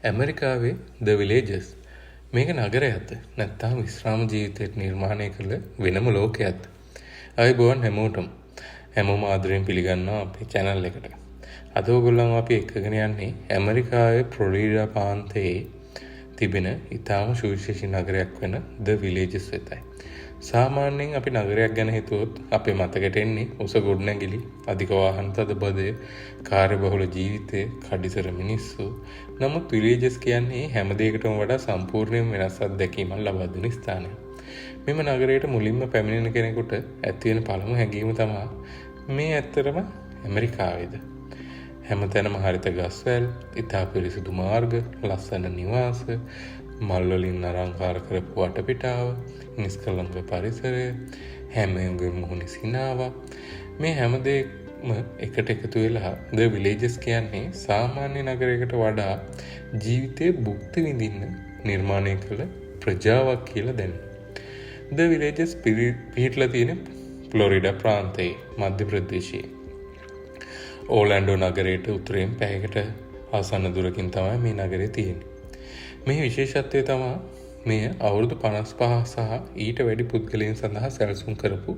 ඇමරිකාවේ ද විලේජස් මේක නගරයක්ද නැත්නම් විශ්‍රාම ජීවිතයට නිර්මාණය කළ වෙනම ලෝකයක්ද? ආයුබෝවන් හැමෝටම. හැමෝම ආදරයෙන් පිළිගන්නවා අපේ channel එකට. අද ඔයගොල්ලෝ අපි එක්කගෙන යන්නේ ඇමරිකාවේ ෆ්ලොරිඩා ප්‍රාන්තයේ තිබෙන ඉතාම සුවිශේෂී නගරයක් වෙන ද විලේජස් වෙතයි. සාමාන්‍යයෙන් අපි නගරයක් ගැන හිතුවොත් අපේ මතකයට එන්නේ උස ගොඩනැගිලි, අධික වාහන තදබදය, කාර්යබහුල ජීවිතය, කඩිසර මිනිස්සු. නමුත් විලේජස් කියන්නේ හැම දෙයකටම වඩා සම්පූර්ණයෙන් වෙනස් අත්දැකීමක් ලබා දෙන ස්ථානයක්. මෙම නගරයට මුලින්ම පැමිණෙන කෙනෙකුට ඇති වෙන පළමු හැඟීම තමයි මේ ඇත්තටම ඇමරිකාවේද? හැමතැනම හරිත ගස්වැල්, ඉතා පිරිසිදු මාර්ග, ලස්සන නිවාස, මල් වලින් අලංකාර කරපු වටපිටාව, නිස්කලංක පරිසරය, හැමෝගෙම මුහුණේ සිනාවක්. මේ හැම දෙයක්ම එකට එකතු වෙලා ද විලේජස් කියන්නේ සාමාන්‍ය නගරයකට වඩා ජීවිතේ භුක්ති විඳින්න නිර්මාණය කළ ප්‍රජාවක් කියලා දැනෙනවා. ද විලේජස් පිහිටලා තියෙන ෆ්ලොරිඩා ප්‍රාන්තයේ මධ්‍ය ප්‍රදේශයේ ඕලැන්ඩෝ නගරයට උතුරෙන් පැයකට ආසන්න දුරකින් තමයි මේ නගරය තියෙන්නේ. මේ විශේෂත්වය තමයි මෙය අවුරුදු 55 සහ ඊට වැඩි පුද්ගලයන් සඳහා සැලසුම් කරපු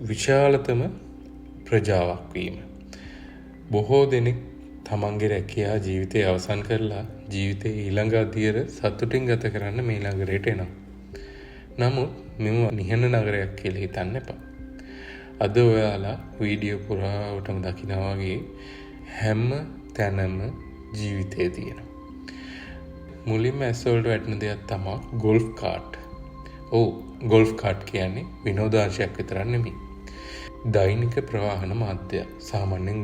විශාලතම ප්‍රජාවක් වීම. බොහෝ දෙනෙක් තමන්ගේ රැකියා ජීවිතය අවසන් කරලා ජීවිතයේ ඊළඟ අදියර සතුටින් ගත කරන්න මේ නගරයට එනවා. නමුත් මෙම නිහඬ නගරයක් කියලා හිතන්න එපා. අද ඔයාලා වීඩියෝ පුරාවටම දකිනවා වගේ හැම තැනම ජීවිතය තියෙනවා. මුලින්ම ඇස්වලට වැටෙන දෙයක් තමයි ගොල්ෆ් කාට්. ගොල්ෆ් කාට් කියන්නේ විනෝදාංශයක් විතරක් නෙමෙයි. දෛනික ප්‍රවාහන මාධ්‍යයක්. සාමාන්‍යයෙන්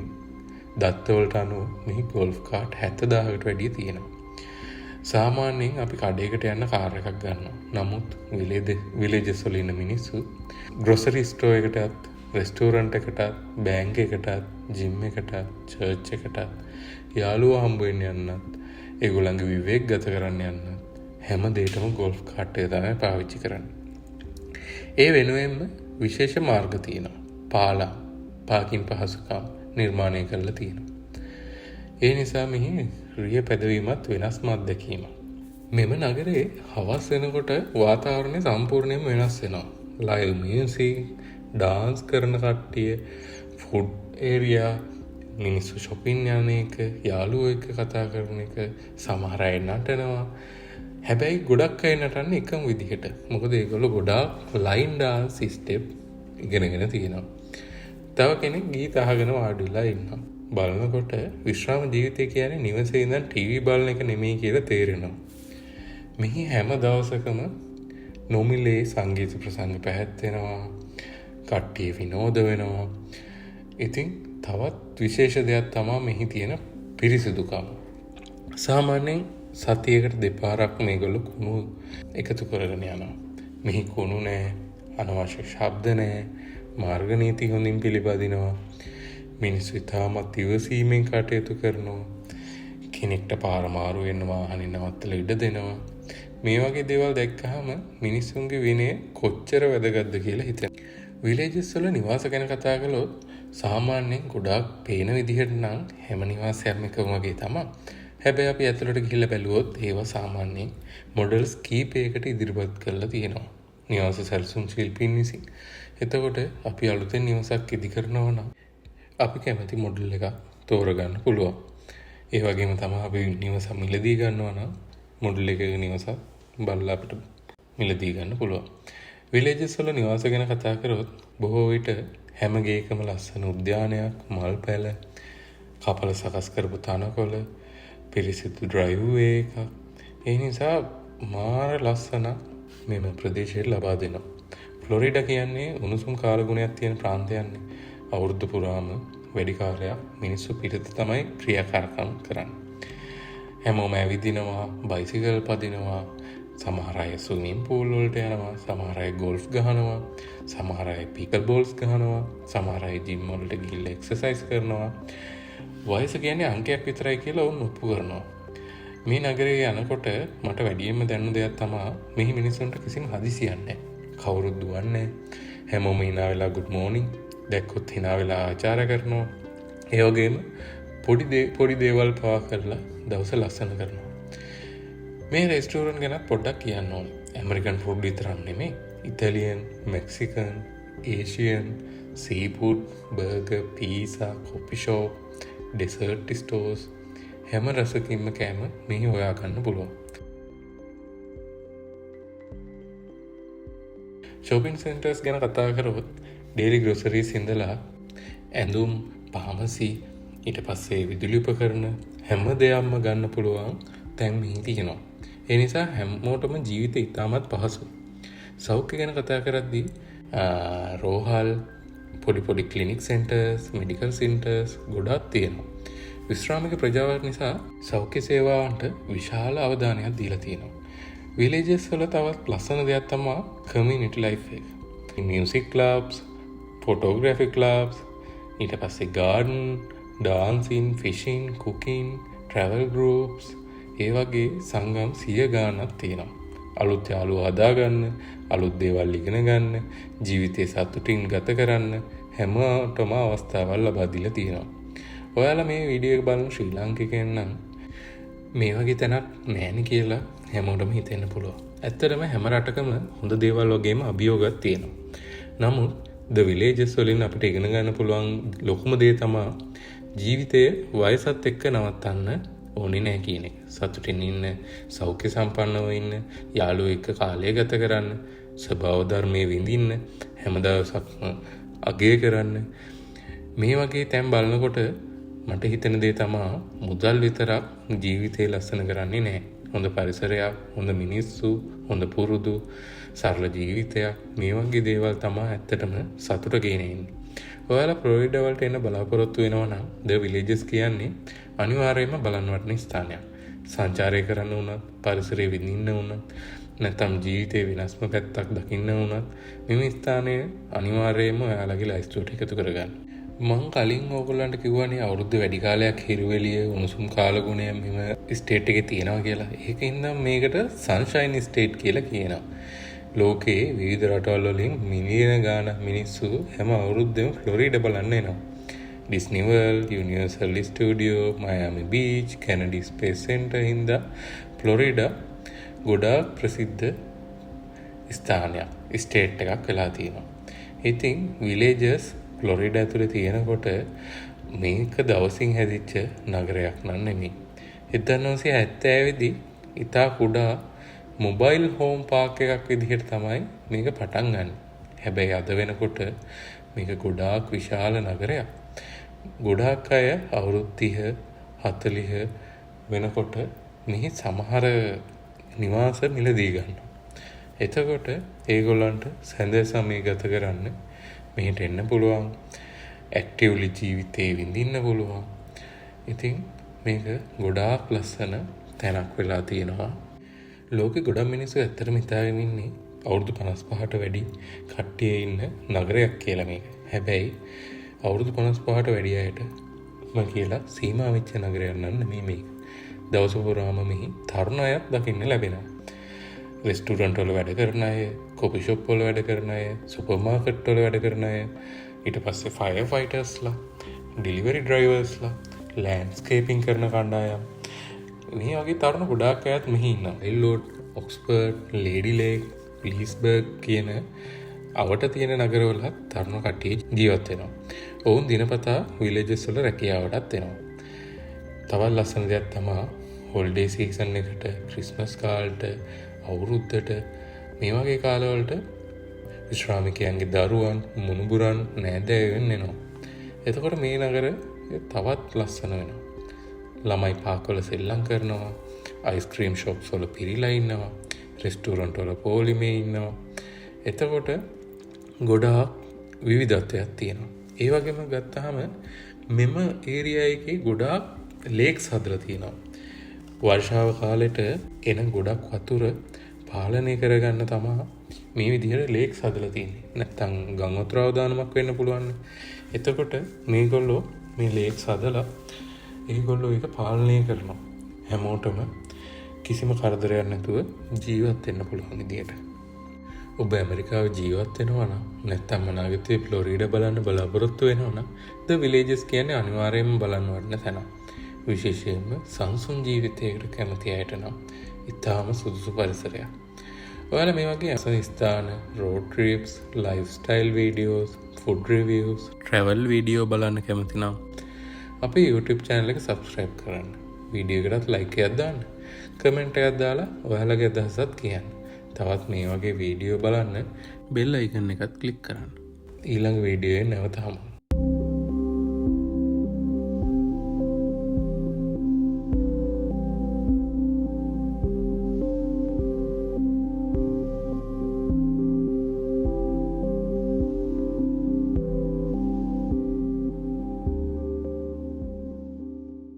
දත්තවලට අනුව මේ ගොල්ෆ් කාට් 70000කට වැඩිය තියෙනවා. සාමාන්‍යයෙන් අපි කඩේකට යන්න කාර් එකක් ගන්නවා. නමුත් විලේජස් වල ඉන්න මිනිස්සු ග්‍රොසරි ස්ටෝර් එකටත්, රෙස්ටෝරන්ට් එකටත්, බැංක් එකටත්, ජිම් එකටත්, චර්ච් එකටත් යාළුවා හම්බ වෙන්න යන්නත්, ඒගොල්ලන්ගේ විවේක ගත කරන්න යන්නත් හැම දෙයකම ගොල්ෆ් කාට් එක තමයි පාවිච්චි කරන්නේ. ඒ වෙනුවෙන්ම විශේෂ මාර්ග තියෙනවා. පාලම්, පාකින් පහසුකම් නිර්මාණය කරලා තියෙනවා. ඒ නිසා මෙහි රිය පැදවීමත් වෙනස්ම අත්දැකීමක්. මෙම නගරේ හවස් වෙනකොට වාතාවරණය සම්පූර්ණයෙන්ම වෙනස් වෙනවා. ලයිව් මියුසික්, ඩාන්ස් කරන කට්ටිය, ෆුඩ් ඒරියා, මිනිස්සු shopping යන එක, යාළුවෝ එක්ක කතා කරන එක, සමහර අය නටනවා. හැබැයි ගොඩක් අය නටන්නේ එකම විදිහට. මොකද ඒගොල්ලෝ ගොඩාක් ලයින් ඩාන්ස් ස්ටෙප් ඉගෙනගෙන තියෙනවා. තව කෙනෙක් ගීත අහගෙන වාඩි වෙලා ඉන්නවා. බලනකොට විශ්‍රාම ජීවිතය කියන්නේ නිවසේ ඉඳන් ටීවී බලන එක නෙමෙයි කියලා තේරෙනවා. මෙහි හැම දවසකම නොමිලේ සංගීත ප්‍රසංග පැවැත්වෙනවා. කට්ටිය විනෝද වෙනවා. ඉතින් තවත් විශේෂ දෙයක් තමයි මෙහි තියෙන පිරිසිදුකම. සාමාන්‍යයෙන් සතියකට දෙපාරක් මේගොල්ලෝ කුණු එකතු කරගෙන යනවා. මෙහි කුණු නැහැ, අනවශ්‍ය ශබ්ද නැහැ, මාර්ග නීති හොඳින් පිළිපදිනවා. මිනිස්සු ඉතාමත් ඉවසීමෙන් කටයුතු කරනවා. කෙනෙක්ට පාර මාරු වෙන්න වාහනේ නවත්තලා ඉඩ දෙනවා. මේ වගේ දේවල් දැක්කහම මිනිස්සුන්ගේ විනය කොච්චර වැදගත්ද කියලා හිතෙනවා. විලේජස් වල නිවාස ගැන කතා කළොත් සාමාන්‍යයෙන් ගොඩාක් පේන විදිහට නම් හැම නිවාසයක්ම එකම වගේ තමයි. හැබැයි අපි ඇතුළට ගිහිල්ලා බැලුවොත් ඒවා සාමාන්‍යයෙන් මොඩල්ස් කීපයකට ඉදිරිපත් කරලා තියෙනවා. නිවාස සැලසුම් ශිල්පීන් විසින්. එතකොට අපි අලුතෙන් නිවසක් ඉදි කරනවා නම් අපි කැමති මොඩල් එකක් තෝරගන්න පුළුවන්. ඒ වගේම තමයි අපි නිවස මිලදී ගන්නවා නම් මොඩල් එකක නිවසක් බලලා අපිට මිලදී ගන්න පුළුවන්. විලේජස් වල නිවාස ගැන කතා කරොත් බොහෝ විට හැම ගේකම ලස්සන උද්‍යානයක්, මල් පැල, කපල සකස් කරපු තනකොළ, පිරිසිදු ඩ්‍රයිව් වේ එකක්. ඒ නිසා මාර ලස්සන මෙම ප්‍රදේශයට ලබා දෙනවා. ෆ්ලොරිඩා කියන්නේ උණුසුම් කාලගුණයක් තියෙන ප්‍රාන්තයක්නේ. අවුරුදු පුරාම වැඩි කාලයක් මිනිස්සු පිටත තමයි ක්‍රියාකාරකම් කරන්නේ. හැමෝම ඇවිදිනවා, බයිසිකල් පදිනවා, සමහර අය ස්විමින් පූල් වලට යනවා, සමහර අය ගෝල්ෆ් ගහනවා, සමහර අය පිකල් බෝල්ස් ගහනවා, සමහර අය ජිම් වලට ගිහිල්ලා එක්සර්සයිස් කරනවා. වයස කියන්නේ අංකයක් විතරයි කියලා වුන් ඔප්පු කරනවා. මේ නගරේ යනකොට මට වැඩියෙන්ම දැනුන දෙයක් තමයි මෙහි මිනිස්සුන්ට කිසිම හදිසියක් නැහැ. කවුරුත් දුවන්නේ නැහැ. හැමෝම hina වෙලා good morning දැක්කොත් hina වෙලා ආචාර කරනවා. ඒ වගේම පොඩි දේවල් පවා කරලා දවස ලස්සන කරනවා. මේ රෙස්ටෝරන්ට් ගැන පොඩ්ඩක් කියන්න ඕනේ. ඇමරිකන් ෆුඩ් විතරක් නෙමෙයි. Italian, Mexican, Asian, seafood, burger, pizza, coffee shop, dessert stores හැම රසකින්ම කෑම මෙහි හොයා ගන්න පුළුවන්. ෂොපින් සෙන්ටර්ස් ගැන කතා කරොත් ඩේලි ග්‍රොසරීස් ඉඳලා ඇඳුම්, ෆාමසි, ඊට පස්සේ විදුලි උපකරණ හැම දෙයක්ම ගන්න පුළුවන් තැන් මෙහි තියෙනවා. ඒ නිසා හැමෝටම ජීවිතේ ඉතාමත් පහසුයි. සෞඛ්‍ය ගැන කතා කරද්දී රෝහල්, පොඩි ක්ලිනික් සෙන්ටර්ස්, මෙඩිකල් සෙන්ටර්ස් ගොඩක් තියෙනවා. විශ්‍රාමික ප්‍රජාවක් නිසා සෞඛ්‍ය සේවාවන්ට විශාල අවධානයක් දීලා තියෙනවා. විලේජස් වල තවත් ලස්සන දෙයක් තමයි කමියුනිටි ලයිෆ් එක. මියුසික් ක්ලබ්ස්, ෆොටෝග්‍රැෆි ක්ලබ්ස්, ඊට පස්සේ garden, dancing, fishing, cooking, travel groups, ඒ වගේ සංගම් 100 ගාණක් තියෙනවා. අලුත් යාළුවෝ හදාගන්න, අලුත් දේවල් ඉගෙන ගන්න, ජීවිතේ සතුටින් ගත කරන්න හැමෝටම අවස්ථාවල් ලබා දීලා තියෙනවා. ඔයාලා මේ වීඩියෝ එක බලන ශ්‍රී ලාංකිකයන් නම් මේ වගේ තැනක් නැහැනේ කියලා හැමෝටම හිතෙන්න පුළුවන්. ඇත්තටම හැම රටකම හොඳ දේවල් වගේම අභියෝගයක් තියෙනවා. නමුත් The Villages වලින් අපිට ඉගෙන ගන්න පුළුවන් ලොකුම දේ තමයි ජීවිතය වයසත් එක්ක නවත්තන්න ඕනේ නැහැ කියන එක. සතුටින් ඉන්න, සෞඛ්‍ය සම්පන්නව ඉන්න, යාළුවෝ එක්ක කාලය ගත කරන්න, ස්වභාව ධර්මයේ විඳින්න, හැම දවසක්ම අගය කරන්න. මේ වගේ තැන් බලනකොට මට හිතෙන දේ තමයි මුදල් විතරක් ජීවිතේ ලස්සන කරන්නේ නැහැ. හොඳ පරිසරයක්, හොඳ මිනිස්සු, හොඳ පුරුදු, සරල ජීවිතයක්, මේ වගේ දේවල් තමයි ඇත්තටම සතුට ගෙනෙන්නේ. ඔයාලා ෆ්ලොරිඩා වලට එන්න බලාපොරොත්තු වෙනවා නම් The Villages කියන්නේ අනිවාර්යයෙන්ම බලන්න වටින ස්ථානයක්. සංචාරය කරන්න උනත්, පරිසරය විඳින්න උනත්, නැත්නම් ජීවිතේ වෙනස්ම පැත්තක් දකින්න උනත් මේ ස්ථානය අනිවාර්යයෙන්ම ඔයාලගේ ලයිස්ට්ුවට එකතු කරගන්න. මං කලින් ඕගොල්ලන්ට කිව්වනේ අවුරුද්ද වැඩි කාලයක් හිරුවෙලිය උණුසුම් කාලගුණය මෙම ස්ටේට් එකේ තියෙනවා කියලා. ඒකින්ද මේකට සන්ෂයින් ස්ටේට් කියලා කියනවා. ලෝකයේ විවිධ රටවල් වලින් මිලියන ගාණක් මිනිස්සු හැම අවුරුද්දෙම ෆ්ලොරිඩා බලන්න එනවා. Disney World, Universal Studio, Miami Beach, Kennedy Space Center හින්දා ෆ්ලොරිඩා ගොඩාක් ප්‍රසිද්ධ ස්ථානයක්, ස්ටේට් එකක් වෙලා තියෙනවා. ඉතින් විලේජස් ෆ්ලොරිඩා ඇතුලේ තියෙනකොට මේක දවසින් හැදිච්ච නගරයක් නන් නෙමෙයි. 1970 දී ඉතා කුඩා මොබයිල් හෝම් පාක් එකක් විදිහට තමයි මේක පටන් ගන්න. හැබැයි අද වෙනකොට මේක ගොඩාක් විශාල නගරයක්. ගොඩාක් අය අවුරුදු 30 40 වෙනකොට මෙහි සමහර නිවාස මිලදී ගන්නවා. එතකොට ඒගොල්ලන්ට සැඳ සමය ගත කරන්න මෙහෙට එන්න පුළුවන්. ඇක්ටිව්ලි ජීවිතේ විඳින්න පුළුවන්. ඉතින් මේක ගොඩාක් ලස්සන තැනක් වෙලා තියෙනවා. ලෝකෙ ගොඩක් මිනිස්සු ඇත්තටම හිතාගෙන ඉන්නේ අවුරුදු 55ට වැඩි කට්ටිය ඉන්න නගරයක් කියලා මේක. හැබැයි අවුරුදු 55ට වැඩි අයට කියලා සීමා වෙච්ච නගරයක් නන් නෙමෙයි මේක. දවස පුරාම මෙහි තරුණ අයත් දකින්න ලැබෙනවා. රෙස්ටෝරන්ට් වල වැඩ කරන අය, කොෆි ෂොප් වල වැඩ කරන අය, සුපර් මාකට් වල වැඩ කරන අය, ඊට පස්සේ ෆයර් ෆයිටර්ස්ලා, ඩෙලිවරි ඩ්‍රයිවර්ස්ලා, ලෑන්ඩ්ස්කේපින් කරන කණ්ඩායම්, මේ වගේ තරුණ ගොඩාක් අයත් මෙහි ඉන්නවා. එල්ලෝඩ්, ඔක්ස්ෆර්ඩ්, ලේඩි ලේක්, පිලිස්බර්ග් කියන අවට තියෙන නගරවල තරුණ කට්ටිය ජීවත් වෙනවා. ඔවුන් දිනපතා විලේජස් වල රැකියාවටත් එනවා. තවත් ලස්සන දෙයක් තමයි හොලිඩේ සීසන් එකට, ක්‍රිස්මස් කාලෙට, අවුරුද්දට මේ වගේ කාලවලට විශ්‍රාමිකයන්ගේ දරුවන්, මුණුබුරන්, නෑදෑයන් එනවා. එතකොට මේ නගර තවත් ලස්සන වෙනවා. ළමයි පාකවල සෙල්ලම් කරනවා, අයිස්ක්‍රීම් ෂොප්ස් වල පිරීලා ඉන්නවා, රෙස්ටෝරන්ට් වල පොලිමේ ඉන්නවා. එතකොට ගොඩාක් විවිධත්වයක් තියෙනවා. ඒ වගේම ගත්තාම මෙම ඒරියා එකේ ගොඩාක් ලේක්ස් හදලා තියෙනවා. වර්ෂාව කාලෙට එන ගොඩක් වතුර පාලනය කරගන්න තමයි මේ විදිහට ලේක්ස් හදලා තියෙන්නේ. නැත්තම් ගම් වතුර අවදානමක් වෙන්න පුළුවන්. එතකොට මේගොල්ලෝ මේ ලේක්ස් හදලා ඒගොල්ලෝ ඒක පාලනය කරනවා. හැමෝටම කිසිම කරදරයක් නැතුව ජීවත් වෙන්න පුළුවන් විදියට. ඔබ ඇමරිකාවේ ජීවත් වෙනවා නම් නැත්නම් අනාගතයේ ෆ්ලොරිඩා බලන්න බලාපොරොත්තු වෙනවා නම් The Villages කියන්නේ අනිවාර්යයෙන්ම බලන්න වටින තැනක්. විශේෂයෙන්ම සංසුන් ජීවිතයකට කැමති අයට නම් ඉතාම සුදුසු පරිසරයක්. ඔයාලා මේ වගේ අසන ස්ථාන, road trips, lifestyle videos, food reviews, travel video බලන්න කැමති නම් අපේ YouTube channel එක subscribe කරන්න. වීඩියෝ එකටත් like එකක් දාන්න. comment එකක් දාලා ඔයාලගේ අදහසත් කියන්න. තවත් මේ වගේ වීඩියෝ බලන්න bell icon එකත් click කරන්න. ඊළඟ වීඩියෝ එකේ නැවත හමු.